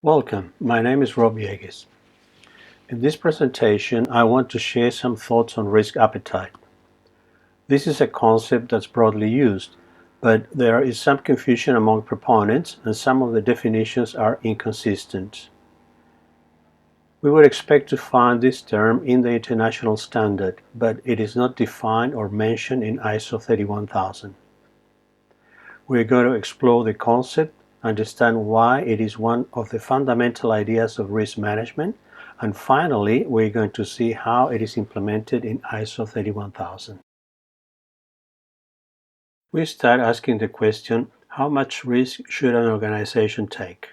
Welcome, my name is Rob Yeagis. In this presentation, I want to share some thoughts on risk appetite. This is a concept that's broadly used, but there is some confusion among proponents and some of the definitions are inconsistent. We would expect to find this term in the international standard, but it is not defined or mentioned in ISO 31000. We're going to explore the concept, understand why it is one of the fundamental ideas of risk management, and finally, we're going to see how it is implemented in ISO 31000. We start asking the question, how much risk should an organization take?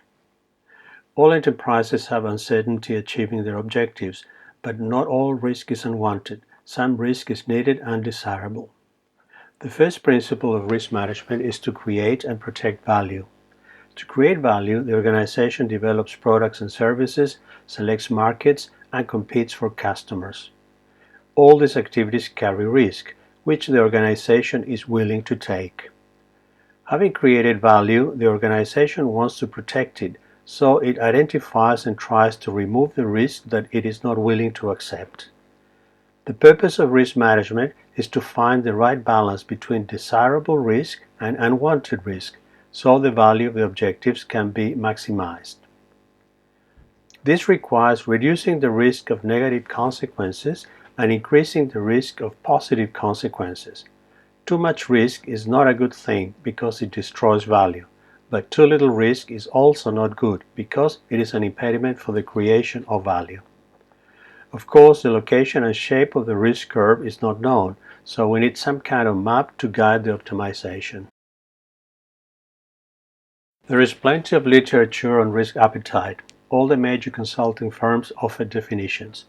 All enterprises have uncertainty achieving their objectives, but not all risk is unwanted. Some risk is needed and desirable. The first principle of risk management is to create and protect value. To create value, the organization develops products and services, selects markets, and competes for customers. All these activities carry risk, which the organization is willing to take. Having created value, the organization wants to protect it, so it identifies and tries to remove the risk that it is not willing to accept. The purpose of risk management is to find the right balance between desirable risk and unwanted risk, so the value of the objectives can be maximized. This requires reducing the risk of negative consequences and increasing the risk of positive consequences. Too much risk is not a good thing because it destroys value, but too little risk is also not good because it is an impediment for the creation of value. Of course, the location and shape of the risk curve is not known, so we need some kind of map to guide the optimization. There is plenty of literature on risk appetite. All the major consulting firms offer definitions.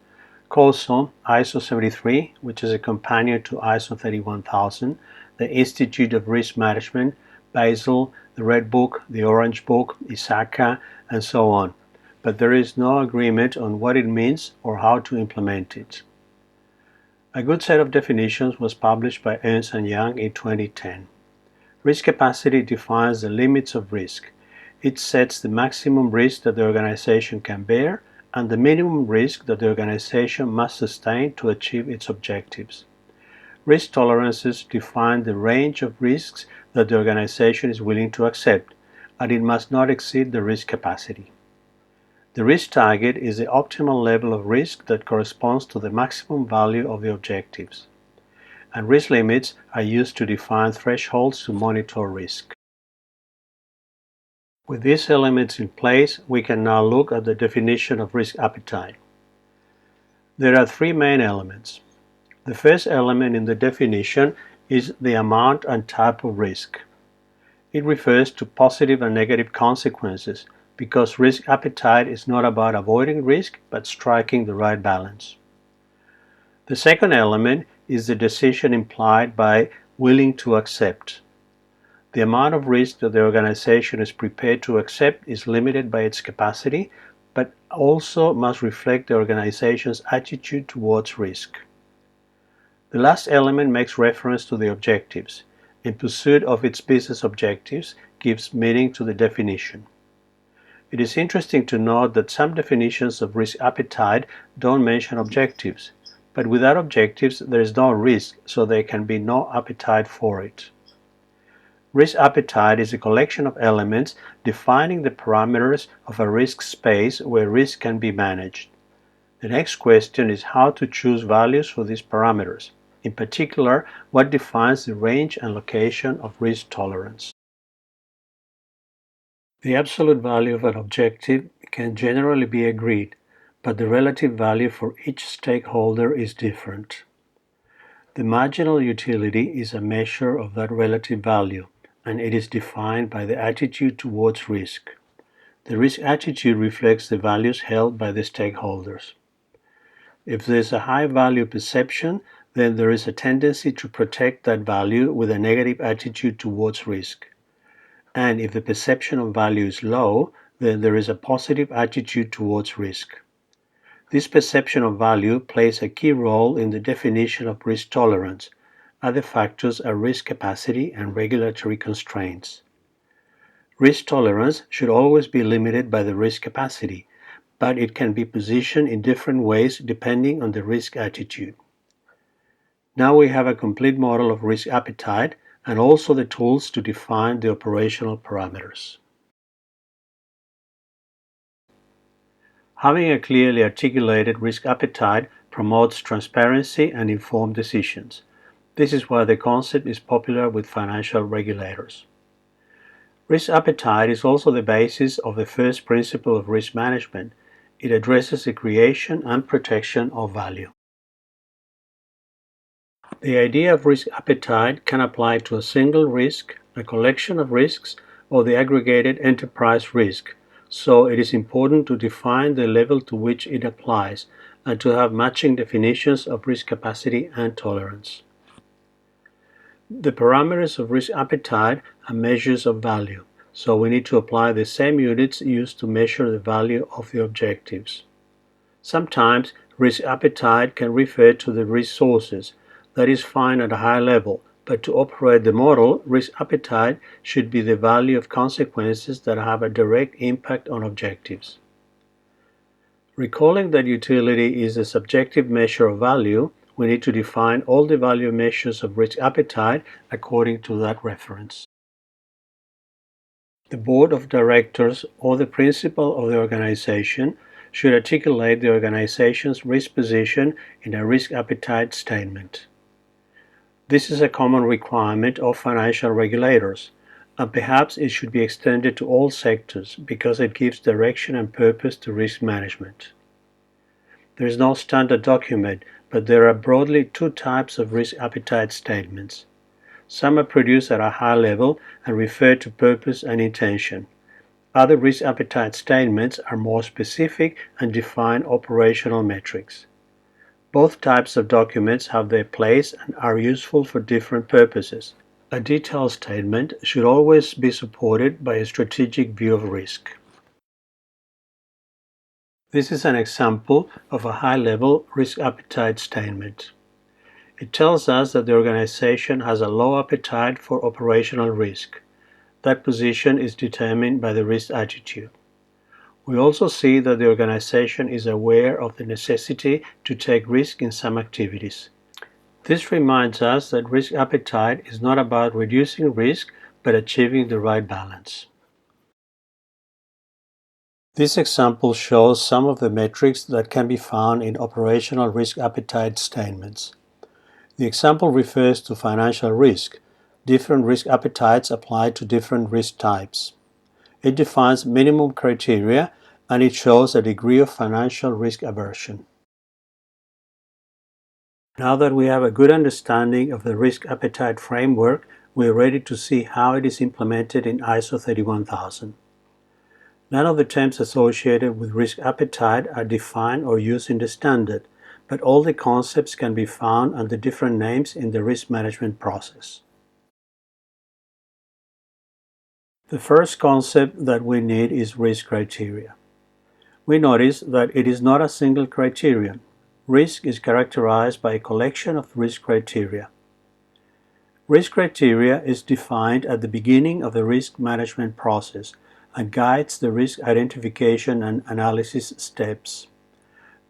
COSO, ISO 73, which is a companion to ISO 31000, the Institute of Risk Management, Basel, the Red Book, the Orange Book, ISACA, and so on. But there is no agreement on what it means or how to implement it. A good set of definitions was published by Ernst & Young in 2010. Risk capacity defines the limits of risk. It sets the maximum risk that the organization can bear and the minimum risk that the organization must sustain to achieve its objectives. Risk tolerances define the range of risks that the organization is willing to accept, and it must not exceed the risk capacity. The risk target is the optimal level of risk that corresponds to the maximum value of the objectives. And risk limits are used to define thresholds to monitor risk. With these elements in place, we can now look at the definition of risk appetite. There are three main elements. The first element in the definition is the amount and type of risk. It refers to positive and negative consequences because risk appetite is not about avoiding risk but striking the right balance. The second element is the decision implied by willing to accept. The amount of risk that the organization is prepared to accept is limited by its capacity, but also must reflect the organization's attitude towards risk. The last element makes reference to the objectives. In pursuit of its business objectives gives meaning to the definition. It is interesting to note that some definitions of risk appetite don't mention objectives. But without objectives, there is no risk, so there can be no appetite for it. Risk appetite is a collection of elements defining the parameters of a risk space where risk can be managed. The next question is how to choose values for these parameters. In particular, what defines the range and location of risk tolerance. The absolute value of an objective can generally be agreed, but the relative value for each stakeholder is different. The marginal utility is a measure of that relative value, and it is defined by the attitude towards risk. The risk attitude reflects the values held by the stakeholders. If there is a high value perception, then there is a tendency to protect that value with a negative attitude towards risk. And if the perception of value is low, then there is a positive attitude towards risk. This perception of value plays a key role in the definition of risk tolerance. Other factors are risk capacity and regulatory constraints. Risk tolerance should always be limited by the risk capacity, but it can be positioned in different ways depending on the risk attitude. Now we have a complete model of risk appetite and also the tools to define the operational parameters. Having a clearly articulated risk appetite promotes transparency and informed decisions. This is why the concept is popular with financial regulators. Risk appetite is also the basis of the first principle of risk management. It addresses the creation and protection of value. The idea of risk appetite can apply to a single risk, a collection of risks, or the aggregated enterprise risk, so it is important to define the level to which it applies and to have matching definitions of risk capacity and tolerance. The parameters of risk appetite are measures of value, so we need to apply the same units used to measure the value of the objectives. Sometimes risk appetite can refer to the risk sources, that is fine at a high level, but to operate the model, risk appetite should be the value of consequences that have a direct impact on objectives. Recalling that utility is a subjective measure of value, we need to define all the value measures of risk appetite according to that reference. The board of directors or the principal of the organization should articulate the organization's risk position in a risk appetite statement. This is a common requirement of financial regulators, and perhaps it should be extended to all sectors because it gives direction and purpose to risk management. There is no standard document, but there are broadly two types of risk appetite statements. Some are produced at a high level and refer to purpose and intention. Other risk appetite statements are more specific and define operational metrics. Both types of documents have their place and are useful for different purposes. A detailed statement should always be supported by a strategic view of risk. This is an example of a high-level risk appetite statement. It tells us that the organization has a low appetite for operational risk. That position is determined by the risk attitude. We also see that the organization is aware of the necessity to take risk in some activities. This reminds us that risk appetite is not about reducing risk, but achieving the right balance. This example shows some of the metrics that can be found in operational risk appetite statements. The example refers to financial risk. Different risk appetites apply to different risk types. It defines minimum criteria and it shows a degree of financial risk aversion. Now that we have a good understanding of the risk appetite framework, we are ready to see how it is implemented in ISO 31000. None of the terms associated with risk appetite are defined or used in the standard, but all the concepts can be found under different names in the risk management process. The first concept that we need is risk criteria. We notice that it is not a single criterion. Risk is characterized by a collection of risk criteria. Risk criteria is defined at the beginning of the risk management process and guides the risk identification and analysis steps.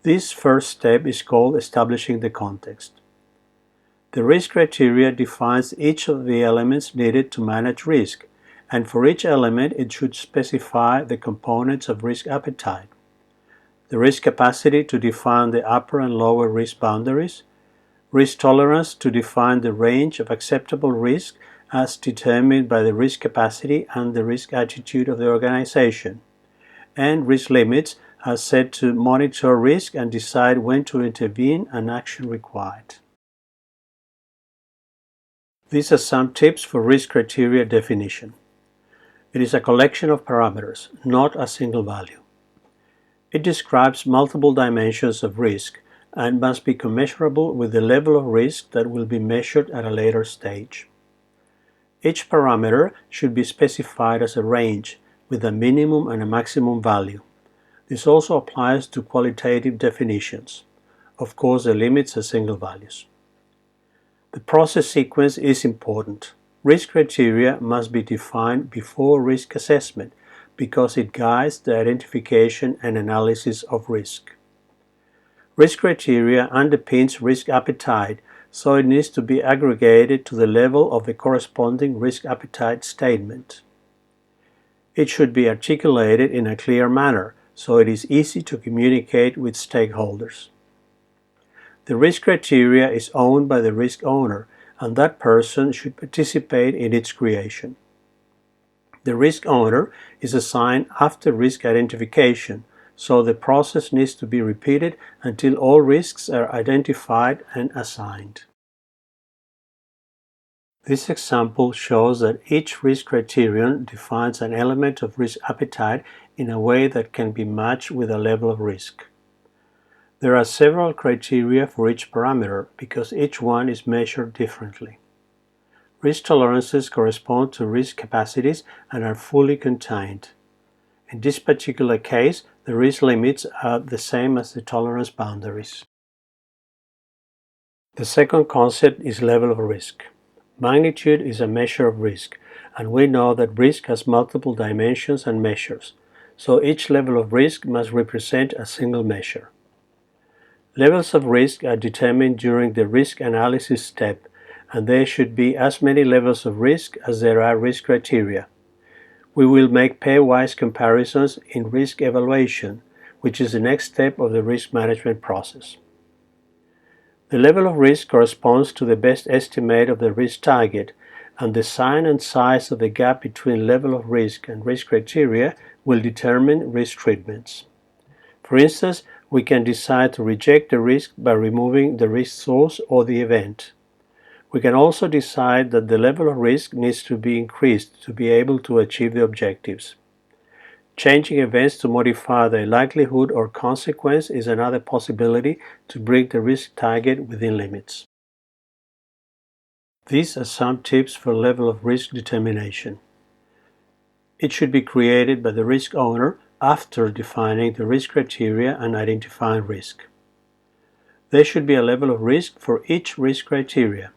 This first step is called establishing the context. The risk criteria defines each of the elements needed to manage risk, and for each element it should specify the components of risk appetite. The risk capacity to define the upper and lower risk boundaries, risk tolerance to define the range of acceptable risk as determined by the risk capacity and the risk attitude of the organization, and risk limits as set to monitor risk and decide when to intervene and action required. These are some tips for risk criteria definition. It is a collection of parameters, not a single value. It describes multiple dimensions of risk and must be commensurable with the level of risk that will be measured at a later stage. Each parameter should be specified as a range with a minimum and a maximum value. This also applies to qualitative definitions. Of course, the limits are single values. The process sequence is important. Risk criteria must be defined before risk assessment because it guides the identification and analysis of risk. Risk criteria underpins risk appetite, so it needs to be aggregated to the level of the corresponding risk appetite statement. It should be articulated in a clear manner, so it is easy to communicate with stakeholders. The risk criteria is owned by the risk owner, and that person should participate in its creation. The risk owner is assigned after risk identification, so the process needs to be repeated until all risks are identified and assigned. This example shows that each risk criterion defines an element of risk appetite in a way that can be matched with a level of risk. There are several criteria for each parameter because each one is measured differently. Risk tolerances correspond to risk capacities and are fully contained. In this particular case, the risk limits are the same as the tolerance boundaries. The second concept is level of risk. Magnitude is a measure of risk, and we know that risk has multiple dimensions and measures, so each level of risk must represent a single measure. Levels of risk are determined during the risk analysis step, and there should be as many levels of risk as there are risk criteria. We will make pairwise comparisons in risk evaluation, which is the next step of the risk management process. The level of risk corresponds to the best estimate of the risk target, and the sign and size of the gap between level of risk and risk criteria will determine risk treatments. For instance, we can decide to reject the risk by removing the risk source or the event. We can also decide that the level of risk needs to be increased to be able to achieve the objectives. Changing events to modify their likelihood or consequence is another possibility to bring the risk target within limits. These are some tips for level of risk determination. It should be created by the risk owner after defining the risk criteria and identifying risk. There should be a level of risk for each risk criteria.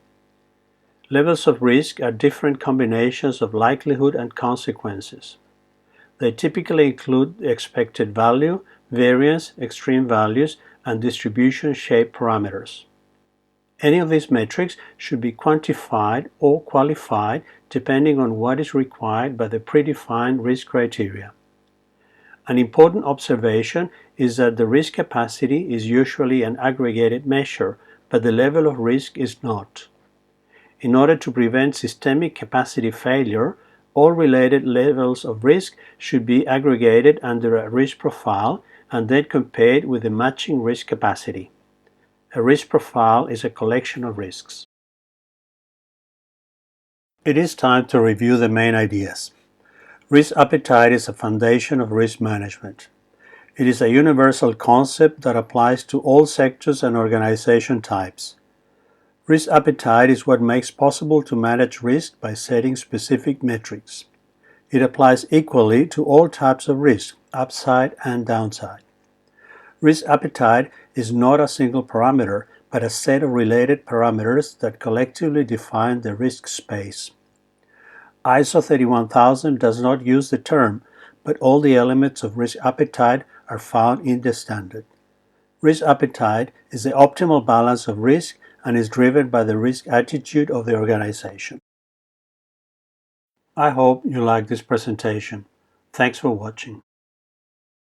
Levels of risk are different combinations of likelihood and consequences. They typically include the expected value, variance, extreme values, and distribution shape parameters. Any of these metrics should be quantified or qualified depending on what is required by the predefined risk criteria. An important observation is that the risk capacity is usually an aggregated measure, but the level of risk is not. In order to prevent systemic capacity failure, all related levels of risk should be aggregated under a risk profile and then compared with the matching risk capacity. A risk profile is a collection of risks. It is time to review the main ideas. Risk appetite is a foundation of risk management. It is a universal concept that applies to all sectors and organization types. Risk appetite is what makes possible to manage risk by setting specific metrics. It applies equally to all types of risk, upside and downside. Risk appetite is not a single parameter, but a set of related parameters that collectively define the risk space. ISO 31000 does not use the term, but all the elements of risk appetite are found in the standard. Risk appetite is the optimal balance of risk and is driven by the risk attitude of the organization. I hope you like this presentation. Thanks for watching.